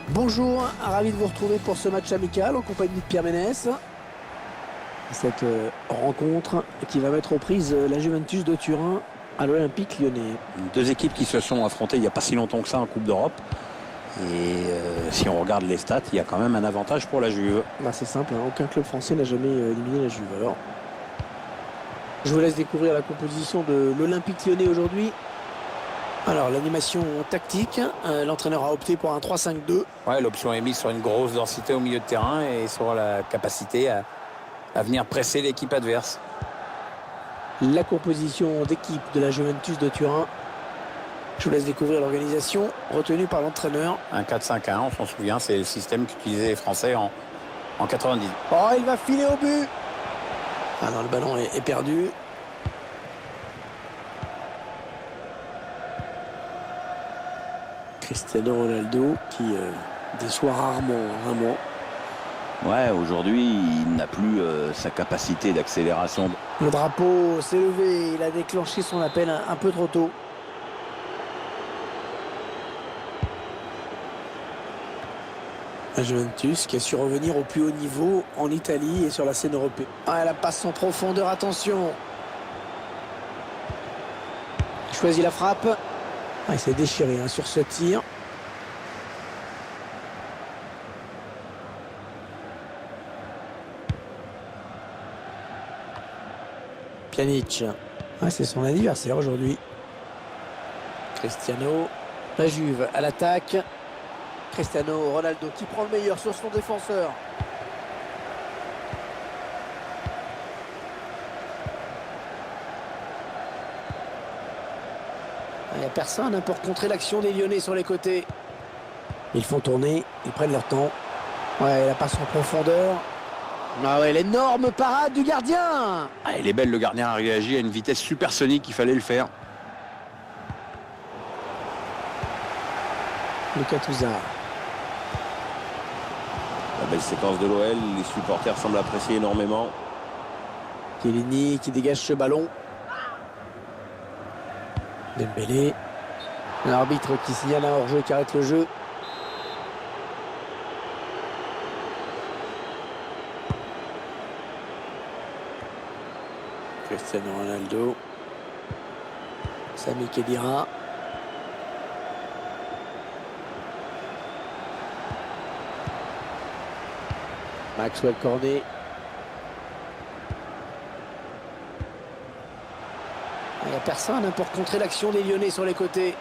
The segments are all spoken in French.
Bonjour, ravi de vous retrouver pour ce match amical en compagnie de Pierre Ménès. Cette rencontre qui va mettre aux prises la Juventus de Turin à l'Olympique Lyonnais. Deux équipes qui se sont affrontées il n'y a pas si longtemps que ça en Coupe d'Europe. Et si on regarde les stats, il y a quand même un avantage pour la Juve. C'est simple, hein, aucun club français n'a jamais éliminé la Juve. Alors, je vous laisse découvrir la composition de l'Olympique Lyonnais aujourd'hui. Alors, l'animation tactique, l'entraîneur a opté pour un 3-5-2. Ouais, l'option est mise sur une grosse densité au milieu de terrain et sur la capacité à venir presser l'équipe adverse. La composition d'équipe de la Juventus de Turin. Je vous laisse découvrir l'organisation retenue par l'entraîneur. Un 4-5-1, on s'en souvient, c'est le système qu'utilisaient les Français en 90. Oh, il va filer au but. Ah non, le ballon est perdu. Cristiano Ronaldo qui déçoit rarement. Ouais, aujourd'hui, il n'a plus sa capacité d'accélération. Le drapeau s'est levé, il a déclenché son appel un peu trop tôt. La Juventus qui a su revenir au plus haut niveau en Italie et sur la scène européenne. Ah, la passe en profondeur, attention. Il choisit la frappe. Il s'est déchiré sur ce tir. Pjanic. C'est son anniversaire aujourd'hui. Cristiano. La Juve à l'attaque. Cristiano Ronaldo qui prend le meilleur sur son défenseur. Il n'y a personne pour contrer l'action des Lyonnais sur les côtés. Ils font tourner, ils prennent leur temps. Ouais, la passe en profondeur. Ah ouais, l'énorme parade du gardien. Il est belle, le gardien a réagi à une vitesse supersonique, il fallait le faire. Lucas Touzard. La belle séquence de l'OL, les supporters semblent apprécier énormément. Chiellini qui dégage ce ballon. Dembélé. L'arbitre qui signale un hors-jeu qui arrête le jeu. Cristiano Ronaldo. Sami Khedira. Maxwell Cornet. Il n'y a personne pour contrer l'action des Lyonnais sur les côtés.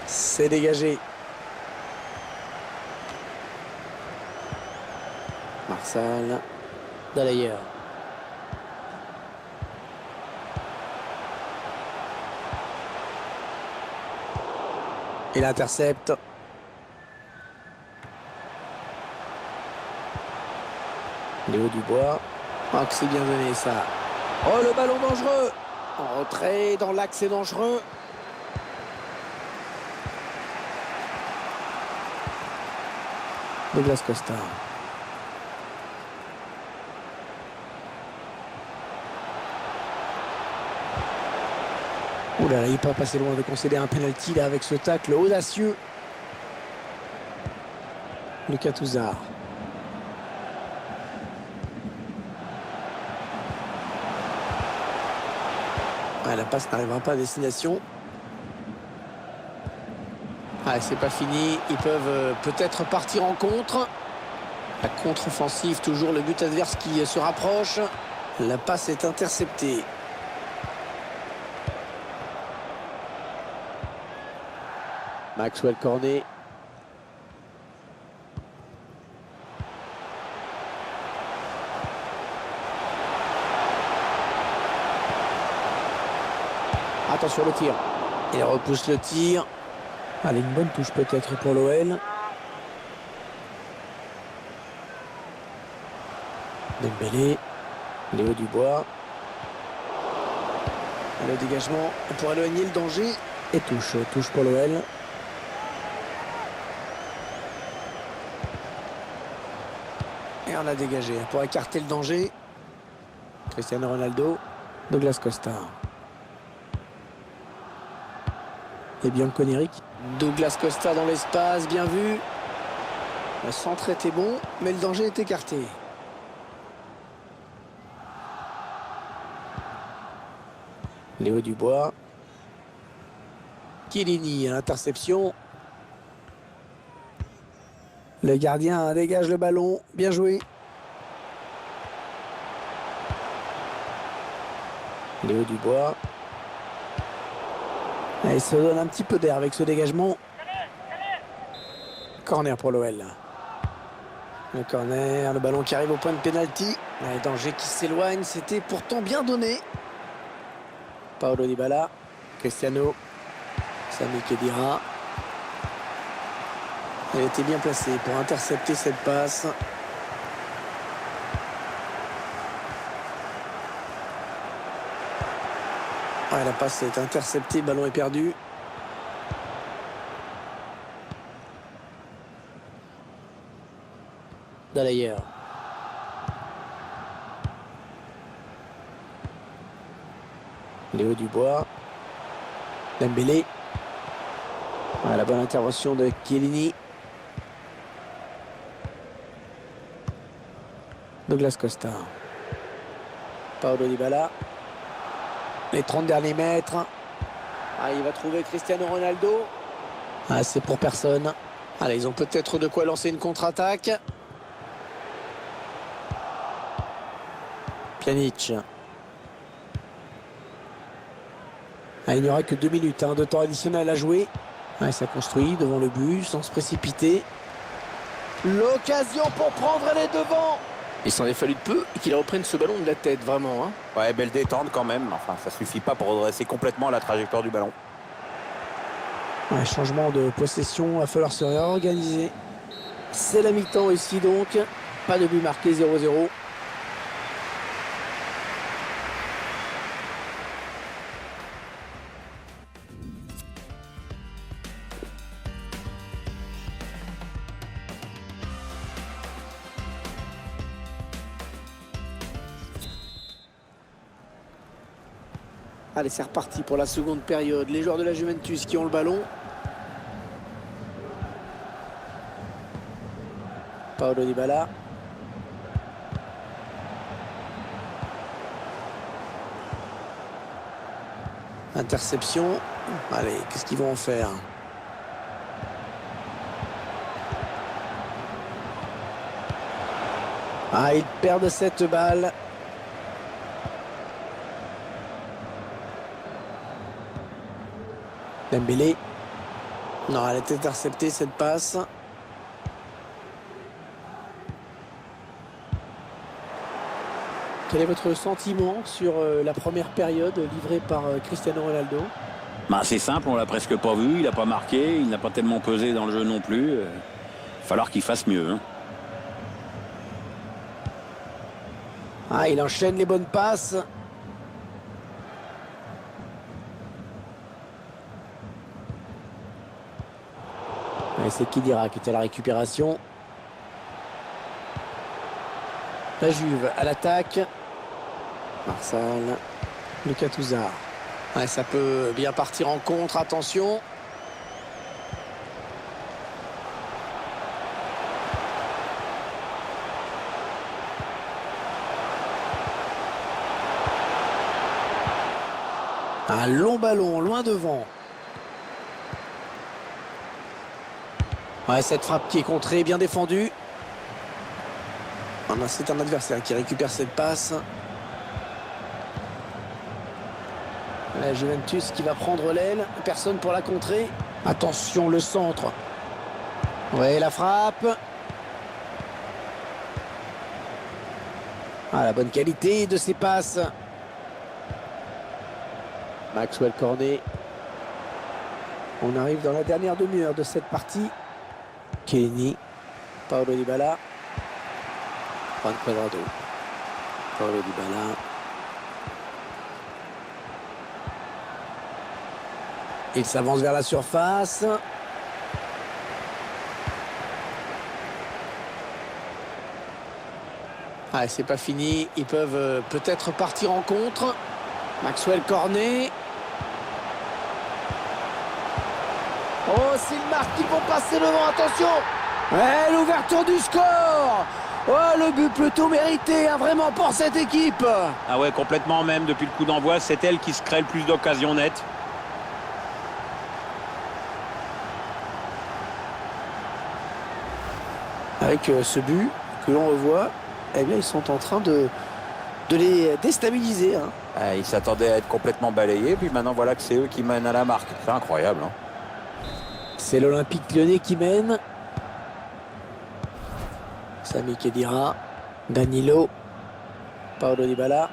C'est dégagé. Marsal. D'ailleurs. Il intercepte. Léo Dubois. Oh, que c'est bien donné ça. Oh, le ballon dangereux. En retrait, dans l'axe, c'est dangereux. Douglas Costa. Oh là là, il n'est pas passé loin de concéder un penalty là avec ce tacle audacieux. Lucas Touzard. La passe n'arrivera pas à destination. C'est pas fini. Ils peuvent peut-être partir en contre. La contre-offensive, toujours le but adverse qui se rapproche. La passe est interceptée. Maxwell Cornet. Attention le tir. Il repousse le tir. Allez, une bonne touche peut-être pour l'OL. Dembélé. Léo Dubois. Le dégagement pour éloigner le danger. Et touche pour l'OL. Et on a dégagé pour écarter le danger. Cristiano Ronaldo. Douglas Costa. Et bien Eric. Douglas Costa dans l'espace, bien vu. Le centre était bon, mais le danger est écarté. Léo Dubois. Chiellini à l'interception. Le gardien dégage le ballon. Bien joué. Léo Dubois. Et il se donne un petit peu d'air avec ce dégagement. Corner pour l'OL. Le corner, le ballon qui arrive au point de pénalty. Le danger qui s'éloigne, c'était pourtant bien donné. Paulo Dybala, Cristiano, Sami Khedira. Elle était bien placée pour intercepter cette passe. Ouais, la passe est interceptée, ballon est perdu. Dalayer. Léo Dubois. Dembélé. Ouais, la bonne intervention de Chiellini. Douglas Costa. Paulo Dybala. Les 30 derniers mètres. Ah, il va trouver Cristiano Ronaldo. Ah, c'est pour personne. Allez, ils ont peut-être de quoi lancer une contre-attaque. Pjanic. Ah, il n'y aura que 2 minutes de temps additionnel à jouer. Ah, ça construit devant le but sans se précipiter. L'occasion pour prendre les devants. Il s'en est fallu de peu et qu'il reprenne ce ballon de la tête, vraiment. Hein. Ouais, belle détente quand même. Enfin, ça suffit pas pour redresser complètement la trajectoire du ballon. Un changement de possession, il va falloir se réorganiser. C'est la mi-temps ici donc. Pas de but marqué, 0-0. Allez, c'est reparti pour la seconde période. Les joueurs de la Juventus qui ont le ballon. Paulo Dybala. Interception. Allez, qu'est-ce qu'ils vont en faire? Ah, ils perdent cette balle. Dembélé. Non, elle est interceptée cette passe. Quel est votre sentiment sur la première période livrée par Cristiano Ronaldo? Bah, c'est simple, on l'a presque pas vu, il n'a pas marqué, il n'a pas tellement pesé dans le jeu non plus. Il va falloir qu'il fasse mieux. Hein. Ah, il enchaîne les bonnes passes. Et c'est Khedira qui était à la récupération. La Juve à l'attaque. Marsal. Lucas Touzard. Ouais, ça peut bien partir en contre, attention. Un long ballon, loin devant. Ouais, cette frappe qui est contrée, bien défendue. C'est un adversaire qui récupère cette passe. La Juventus qui va prendre l'aile. Personne pour la contrer. Attention, le centre. Ouais, la frappe. Ah, la bonne qualité de ces passes. Maxwell Cornet. On arrive dans la dernière demi-heure de cette partie. Chiellini. Paulo Dybala. Juan Cuadrado. Paulo Dybala. Il s'avance vers la surface. Ah, c'est pas fini. Ils peuvent peut-être partir en contre. Maxwell Cornet. Oh, s'ils marquent, ils vont passer devant, attention. Ouais, l'ouverture du score. Oh, le but plutôt mérité, hein, vraiment pour cette équipe. Ah ouais, complètement même, depuis le coup d'envoi, c'est elle qui se crée le plus d'occasions nettes. Avec ce but que l'on revoit, eh bien, ils sont en train de les déstabiliser. Hein. Ah, ils s'attendaient à être complètement balayés, puis maintenant voilà que c'est eux qui mènent à la marque. C'est incroyable. Hein. C'est l'Olympique Lyonnais qui mène. Sami Khedira, Danilo, Paulo Dybala,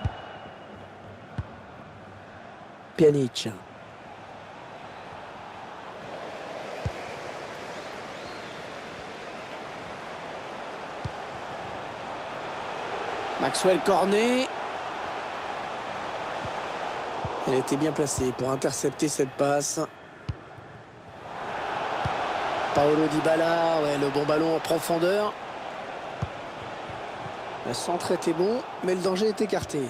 Pjanic. Maxwell Cornet. Elle était bien placée pour intercepter cette passe. Paulo Dybala, ouais, le bon ballon en profondeur. Le centre était bon, mais le danger est écarté.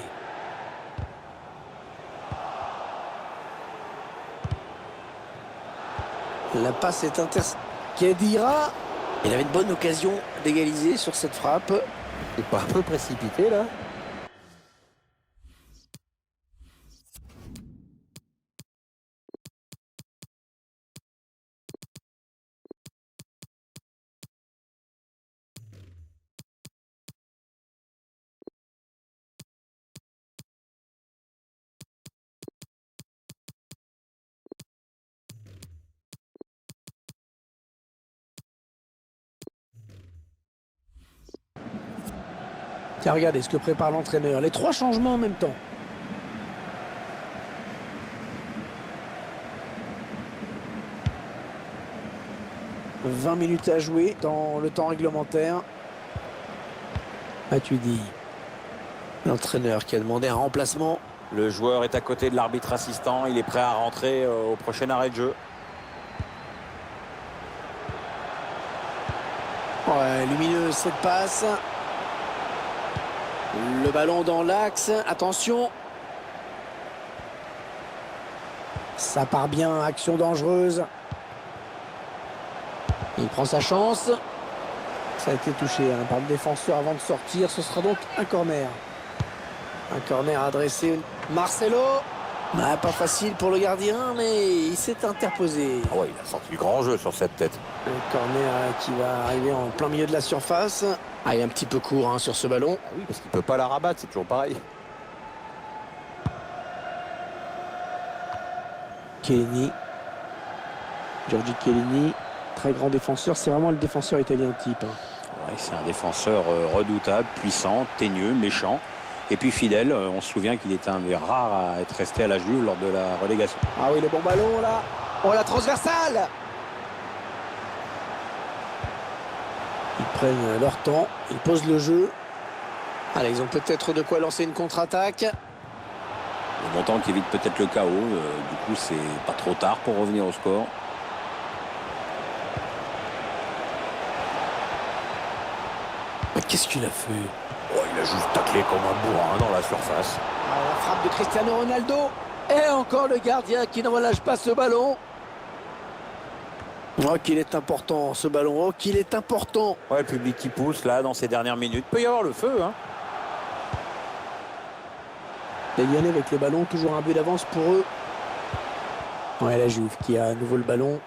La passe est interceptée. Khedira, il avait une bonne occasion d'égaliser sur cette frappe. C'est pas un peu précipité là? Tiens, regardez ce que prépare l'entraîneur. Les 3 changements en même temps. « 20 minutes à jouer dans le temps réglementaire. » Matuidi. L'entraîneur qui a demandé un remplacement. Le joueur est à côté de l'arbitre assistant. Il est prêt à rentrer au prochain arrêt de jeu. Ouais, lumineuse cette passe. Le ballon dans l'axe. Attention. Ça part bien. Action dangereuse. Il prend sa chance. Ça a été touché par le défenseur avant de sortir. Ce sera donc un corner. Un corner adressé. Marcelo. Ah, pas facile pour le gardien, mais il s'est interposé. Ah ouais, il a sorti du grand jeu sur cette tête. Un corner qui va arriver en plein milieu de la surface. Ah, il est un petit peu court hein, sur ce ballon. Ah oui, parce qu'il peut pas la rabattre, c'est toujours pareil. Chiellini. Giorgi Chiellini. Très grand défenseur. C'est vraiment le défenseur italien type. Hein. Ouais, c'est un défenseur redoutable, puissant, teigneux, méchant. Et puis fidèle, on se souvient qu'il était un des rares à être resté à la Juve lors de la relégation. Ah oui, le bon ballon là. Oh, la transversale. Ils prennent leur temps, ils posent le jeu. Allez, ils ont peut-être de quoi lancer une contre-attaque. Le montant qui évite peut-être le chaos. Du coup, c'est pas trop tard pour revenir au score. Qu'est-ce qu'il a fait? Oh, il a juste taclé comme un bourrin dans la surface. Ah, la frappe de Cristiano Ronaldo. Et encore le gardien qui ne relâche pas ce ballon. Oh, qu'il est important ce ballon. Oh, qu'il est important. Ouais, le public qui pousse là dans ces dernières minutes. Peut y avoir le feu, hein. Les Lyonnais avec le ballon, toujours un but d'avance pour eux. Ouais, la Juve qui a à nouveau le ballon.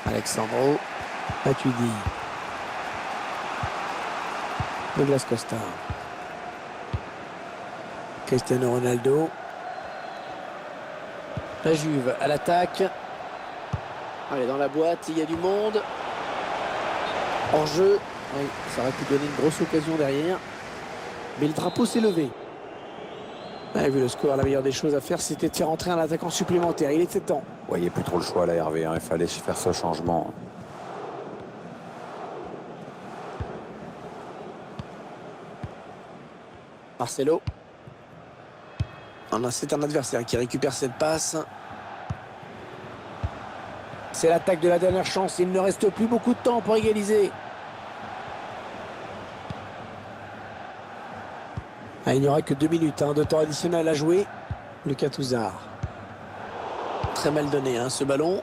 Alexandro. Matuidi. Douglas Costa. Cristiano Ronaldo. La Juve à l'attaque. Allez, dans la boîte, il y a du monde. En jeu. Oui, ça aurait pu donner une grosse occasion derrière. Mais le drapeau s'est levé. Vu le score, la meilleure des choses à faire, c'était de faire entrer un attaquant supplémentaire. Il était temps. Ouais, il n'y a plus trop le choix là, Hervé. Hein. Il fallait faire ce changement. Marcelo. C'est un adversaire qui récupère cette passe. C'est l'attaque de la dernière chance. Il ne reste plus beaucoup de temps pour égaliser. Il n'y aura que 2 minutes de temps additionnel à jouer. Lucas Touzard. très mal donné hein, ce ballon.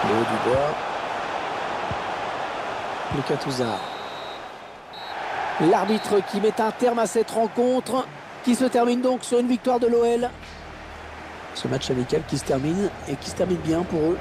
Le haut du bois. Lucas Touzard. L'arbitre qui met un terme à cette rencontre qui se termine donc sur une victoire de l'OL. Ce match amical qui se termine et qui se termine bien pour eux.